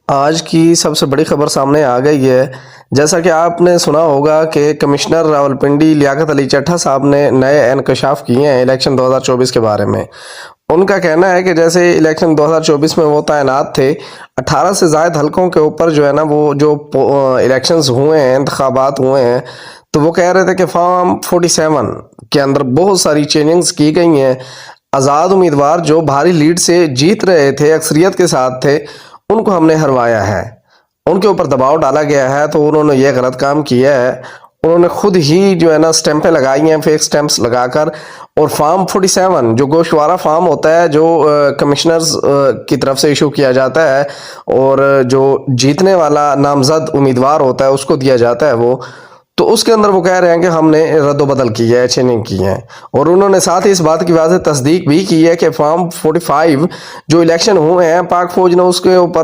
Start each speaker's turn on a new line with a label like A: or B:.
A: آج کی سب سے بڑی خبر سامنے آ گئی ہے۔ جیسا کہ آپ نے سنا ہوگا کہ کمشنر راولپنڈی لیاقت علی چٹھا صاحب نے نئے انکشاف کیے ہیں الیکشن 2024 کے بارے میں۔ ان کا کہنا ہے کہ جیسے الیکشن 2024 میں وہ تعینات تھے، 18 سے زائد حلقوں کے اوپر جو ہے نا وہ جو الیکشنز ہوئے ہیں، انتخابات ہوئے ہیں، تو وہ کہہ رہے تھے کہ فارم 47 کے اندر بہت ساری چینجنگز کی گئی ہیں۔ آزاد امیدوار جو بھاری لیڈ سے جیت رہے تھے، اکثریت کے ساتھ تھے، ان کو ہم نے ہروایا ہے، ان کے اوپر دباؤ ڈالا گیا ہے، تو انہوں نے یہ غلط کام کیا ہے۔ انہوں نے خود ہی جو ہے نا سٹیمپیں لگائی ہیں، فیک سٹیمپس لگا کر، اور فارم 47 جو گوشوارہ فارم ہوتا ہے جو کمشنرز کی طرف سے ایشو کیا جاتا ہے اور جو جیتنے والا نامزد امیدوار ہوتا ہے اس کو دیا جاتا ہے، وہ تو اس کے اندر وہ کہہ رہے ہیں کہ ہم نے رد و بدل کی ہے، چینجنگ کی ہے۔ اور انہوں نے ساتھ ہی اس بات کی واضح تصدیق بھی کی ہے کہ فارم 45 جو الیکشن ہوئے ہیں، پاک فوج نے اس کے اوپر